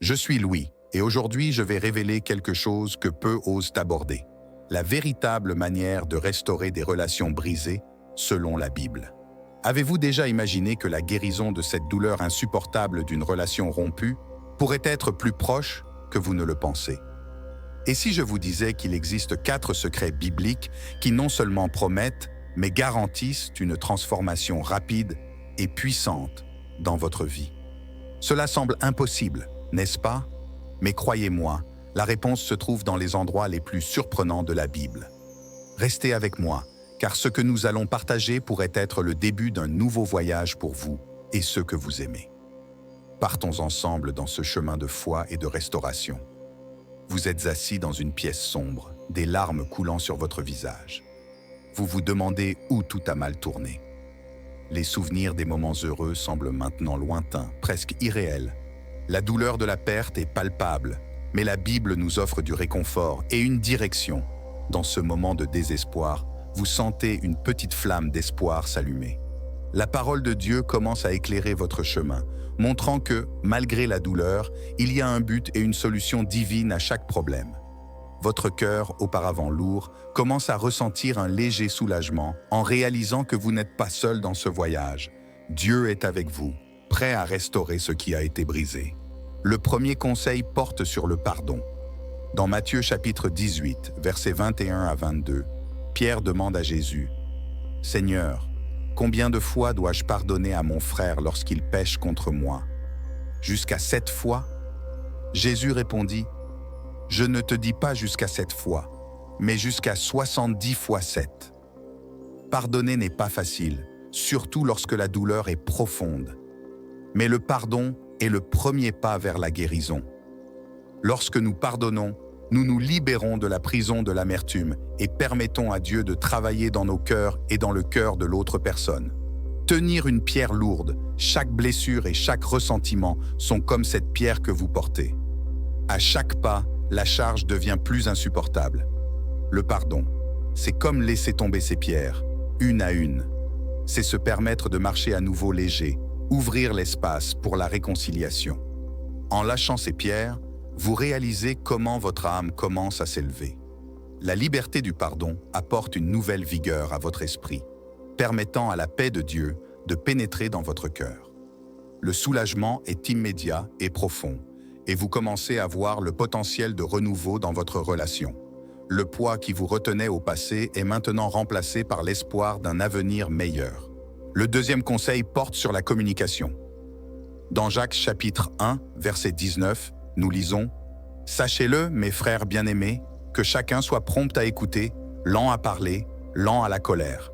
Je suis Louis, et aujourd'hui je vais révéler quelque chose que peu osent aborder. La véritable manière de restaurer des relations brisées selon la Bible. Avez-vous déjà imaginé que la guérison de cette douleur insupportable d'une relation rompue pourrait être plus proche que vous ne le pensez? Et si je vous disais qu'il existe 4 secrets bibliques qui non seulement promettent, mais garantissent une transformation rapide et puissante dans votre vie? Cela semble impossible, n'est-ce pas? Mais croyez-moi, la réponse se trouve dans les endroits les plus surprenants de la Bible. Restez avec moi, car ce que nous allons partager pourrait être le début d'un nouveau voyage pour vous et ceux que vous aimez. Partons ensemble dans ce chemin de foi et de restauration. Vous êtes assis dans une pièce sombre, des larmes coulant sur votre visage. Vous vous demandez où tout a mal tourné. Les souvenirs des moments heureux semblent maintenant lointains, presque irréels. La douleur de la perte est palpable, mais la Bible nous offre du réconfort et une direction. Dans ce moment de désespoir, vous sentez une petite flamme d'espoir s'allumer. La parole de Dieu commence à éclairer votre chemin, montrant que, malgré la douleur, il y a un but et une solution divine à chaque problème. Votre cœur, auparavant lourd, commence à ressentir un léger soulagement en réalisant que vous n'êtes pas seul dans ce voyage. Dieu est avec vous, prêt à restaurer ce qui a été brisé. Le premier conseil porte sur le pardon. Dans Matthieu chapitre 18, versets 21 à 22, Pierre demande à Jésus, « Seigneur, combien de fois dois-je pardonner à mon frère lorsqu'il pêche contre moi? Jusqu'à 7 fois ?» Jésus répondit, « Je ne te dis pas jusqu'à 7 fois, mais jusqu'à 70 fois 7. » Pardonner n'est pas facile, surtout lorsque la douleur est profonde. Mais le pardon est le premier pas vers la guérison. Lorsque nous pardonnons, nous nous libérons de la prison de l'amertume et permettons à Dieu de travailler dans nos cœurs et dans le cœur de l'autre personne. Tenir une pierre lourde, chaque blessure et chaque ressentiment sont comme cette pierre que vous portez. À chaque pas, la charge devient plus insupportable. Le pardon, c'est comme laisser tomber ces pierres, une à une. C'est se permettre de marcher à nouveau léger, ouvrir l'espace pour la réconciliation. En lâchant ces pierres, vous réalisez comment votre âme commence à s'élever. La liberté du pardon apporte une nouvelle vigueur à votre esprit, permettant à la paix de Dieu de pénétrer dans votre cœur. Le soulagement est immédiat et profond, et vous commencez à voir le potentiel de renouveau dans votre relation. Le poids qui vous retenait au passé est maintenant remplacé par l'espoir d'un avenir meilleur. Le deuxième conseil porte sur la communication. Dans Jacques chapitre 1, verset 19, nous lisons « Sachez-le, mes frères bien-aimés, que chacun soit prompt à écouter, lent à parler, lent à la colère. »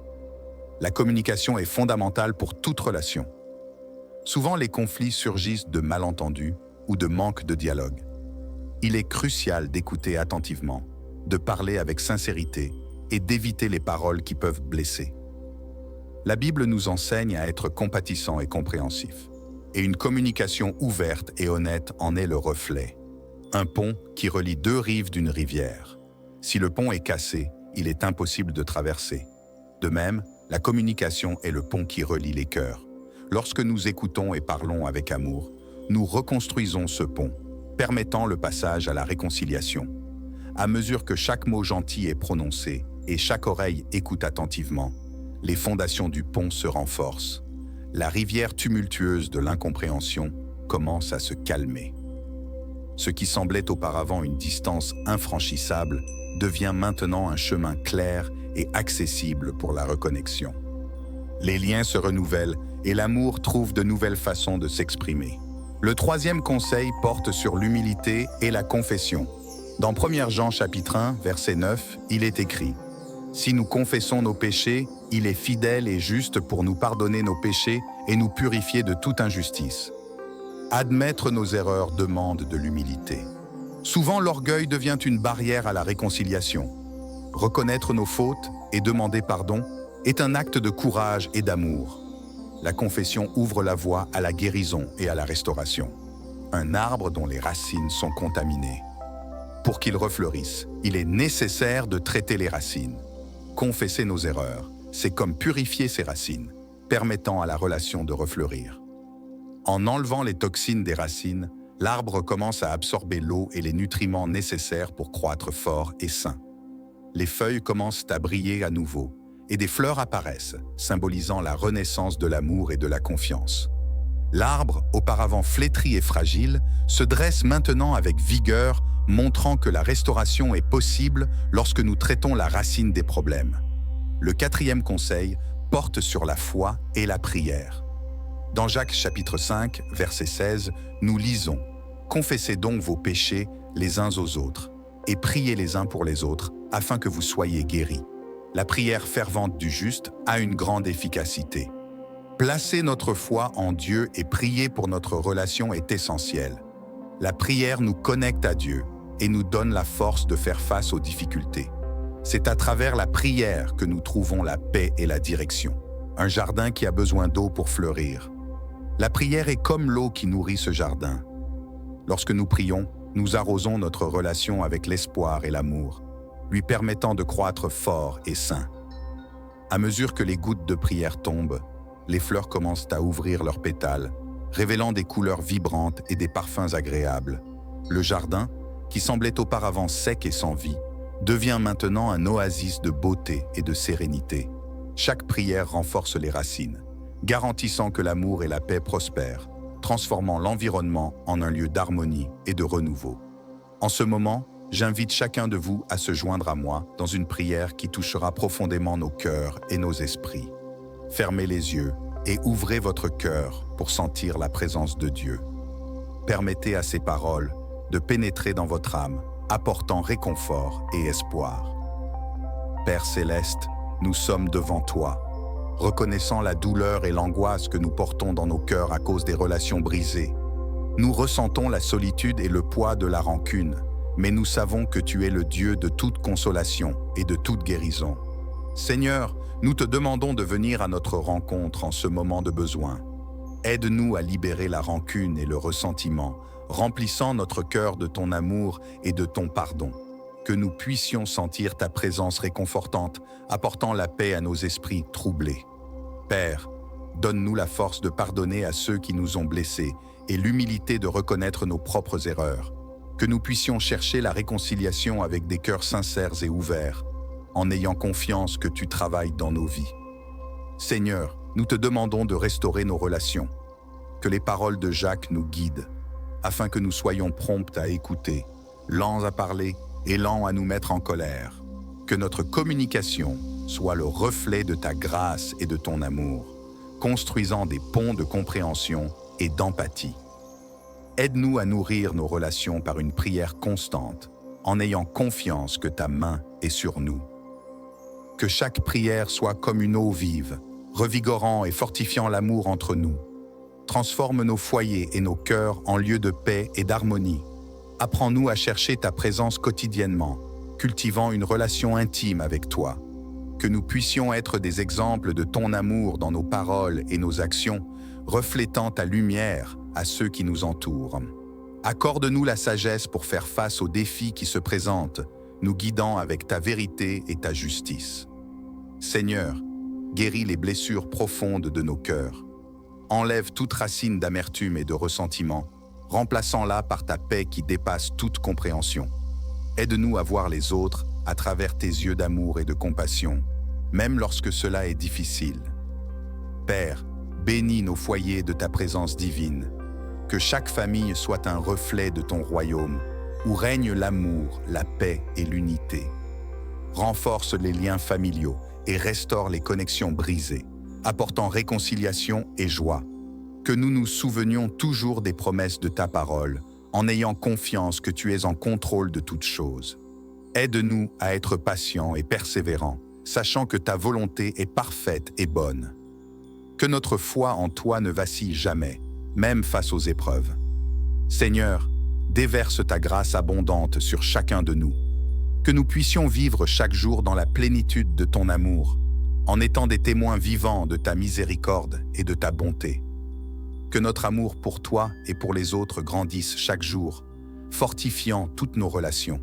La communication est fondamentale pour toute relation. Souvent, les conflits surgissent de malentendus ou de manque de dialogue. Il est crucial d'écouter attentivement, de parler avec sincérité et d'éviter les paroles qui peuvent blesser. La Bible nous enseigne à être compatissant et compréhensif, et une communication ouverte et honnête en est le reflet. Un pont qui relie 2 rives d'une rivière. Si le pont est cassé, il est impossible de traverser. De même, la communication est le pont qui relie les cœurs. Lorsque nous écoutons et parlons avec amour, nous reconstruisons ce pont, permettant le passage à la réconciliation. À mesure que chaque mot gentil est prononcé et chaque oreille écoute attentivement, les fondations du pont se renforcent. La rivière tumultueuse de l'incompréhension commence à se calmer. Ce qui semblait auparavant une distance infranchissable devient maintenant un chemin clair et accessible pour la reconnexion. Les liens se renouvellent et l'amour trouve de nouvelles façons de s'exprimer. Le troisième conseil porte sur l'humilité et la confession. Dans 1 Jean chapitre 1, verset 9, il est écrit « Si nous confessons nos péchés, il est fidèle et juste pour nous pardonner nos péchés et nous purifier de toute injustice. » Admettre nos erreurs demande de l'humilité. Souvent, l'orgueil devient une barrière à la réconciliation. Reconnaître nos fautes et demander pardon est un acte de courage et d'amour. La confession ouvre la voie à la guérison et à la restauration. Un arbre dont les racines sont contaminées. Pour qu'il refleurisse, il est nécessaire de traiter les racines. Confesser nos erreurs, c'est comme purifier ces racines, permettant à la relation de refleurir. En enlevant les toxines des racines, L'arbre commence à absorber l'eau et les nutriments nécessaires pour croître fort et sain. Les feuilles commencent à briller à nouveau, et des fleurs apparaissent, symbolisant la renaissance de l'amour et de la confiance. L'arbre, auparavant flétri et fragile, se dresse maintenant avec vigueur, montrant que la restauration est possible lorsque nous traitons la racine des problèmes. Le 4e conseil porte sur la foi et la prière. Dans Jacques chapitre 5, verset 16, nous lisons « Confessez donc vos péchés les uns aux autres, et priez les uns pour les autres, afin que vous soyez guéris. » La prière fervente du juste a une grande efficacité. Placer notre foi en Dieu et prier pour notre relation est essentiel. La prière nous connecte à Dieu et nous donne la force de faire face aux difficultés. C'est à travers la prière que nous trouvons la paix et la direction. Un jardin qui a besoin d'eau pour fleurir. La prière est comme l'eau qui nourrit ce jardin. Lorsque nous prions, nous arrosons notre relation avec l'espoir et l'amour, lui permettant de croître fort et sain. À mesure que les gouttes de prière tombent, les fleurs commencent à ouvrir leurs pétales, révélant des couleurs vibrantes et des parfums agréables. Le jardin, qui semblait auparavant sec et sans vie, devient maintenant un oasis de beauté et de sérénité. Chaque prière renforce les racines, garantissant que l'amour et la paix prospèrent, transformant l'environnement en un lieu d'harmonie et de renouveau. En ce moment, j'invite chacun de vous à se joindre à moi dans une prière qui touchera profondément nos cœurs et nos esprits. Fermez les yeux et ouvrez votre cœur pour sentir la présence de Dieu. Permettez à ces paroles de pénétrer dans votre âme, apportant réconfort et espoir. Père céleste, nous sommes devant toi, reconnaissant la douleur et l'angoisse que nous portons dans nos cœurs à cause des relations brisées. Nous ressentons la solitude et le poids de la rancune, mais nous savons que tu es le Dieu de toute consolation et de toute guérison. Seigneur, nous te demandons de venir à notre rencontre en ce moment de besoin. Aide-nous à libérer la rancune et le ressentiment, remplissant notre cœur de ton amour et de ton pardon. Que nous puissions sentir ta présence réconfortante, apportant la paix à nos esprits troublés. Père, donne-nous la force de pardonner à ceux qui nous ont blessés et l'humilité de reconnaître nos propres erreurs. Que nous puissions chercher la réconciliation avec des cœurs sincères et ouverts, en ayant confiance que tu travailles dans nos vies. Seigneur, nous te demandons de restaurer nos relations, que les paroles de Jacques nous guident, afin que nous soyons prompts à écouter, lents à parler et lents à nous mettre en colère. Que notre communication soit le reflet de ta grâce et de ton amour, construisant des ponts de compréhension et d'empathie. Aide-nous à nourrir nos relations par une prière constante, en ayant confiance que ta main est sur nous. Que chaque prière soit comme une eau vive, revigorant et fortifiant l'amour entre nous. Transforme nos foyers et nos cœurs en lieux de paix et d'harmonie. Apprends-nous à chercher ta présence quotidiennement, cultivant une relation intime avec toi. Que nous puissions être des exemples de ton amour dans nos paroles et nos actions, reflétant ta lumière à ceux qui nous entourent. Accorde-nous la sagesse pour faire face aux défis qui se présentent, nous guidant avec ta vérité et ta justice. Seigneur, guéris les blessures profondes de nos cœurs. Enlève toute racine d'amertume et de ressentiment, remplaçant-la par ta paix qui dépasse toute compréhension. Aide-nous à voir les autres à travers tes yeux d'amour et de compassion, même lorsque cela est difficile. Père, bénis nos foyers de ta présence divine. Que chaque famille soit un reflet de ton royaume, où règne l'amour, la paix et l'unité. Renforce les liens familiaux et restaure les connexions brisées, apportant réconciliation et joie. Que nous nous souvenions toujours des promesses de ta parole, en ayant confiance que tu es en contrôle de toutes choses. Aide-nous à être patients et persévérants, sachant que ta volonté est parfaite et bonne. Que notre foi en toi ne vacille jamais, même face aux épreuves. Seigneur, déverse ta grâce abondante sur chacun de nous. Que nous puissions vivre chaque jour dans la plénitude de ton amour, en étant des témoins vivants de ta miséricorde et de ta bonté. Que notre amour pour toi et pour les autres grandisse chaque jour, fortifiant toutes nos relations.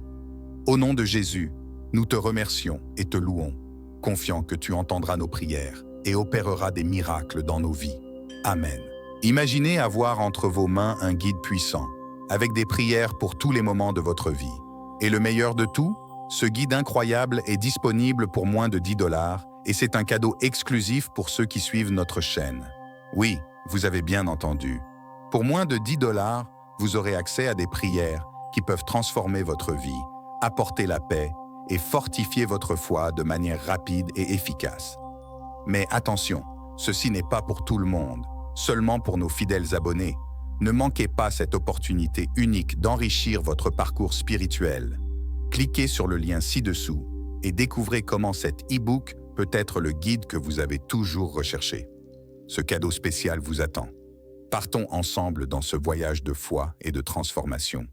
Au nom de Jésus, nous te remercions et te louons, confiants que tu entendras nos prières et opéreras des miracles dans nos vies. Amen. Imaginez avoir entre vos mains un guide puissant, avec des prières pour tous les moments de votre vie. Et le meilleur de tout, ce guide incroyable est disponible pour moins de 10 $ et c'est un cadeau exclusif pour ceux qui suivent notre chaîne. Oui, vous avez bien entendu. Pour moins de 10 $, vous aurez accès à des prières qui peuvent transformer votre vie, apporter la paix et fortifier votre foi de manière rapide et efficace. Mais attention, ceci n'est pas pour tout le monde, seulement pour nos fidèles abonnés. Ne manquez pas cette opportunité unique d'enrichir votre parcours spirituel. Cliquez sur le lien ci-dessous et découvrez comment cet e-book peut être le guide que vous avez toujours recherché. Ce cadeau spécial vous attend. Partons ensemble dans ce voyage de foi et de transformation.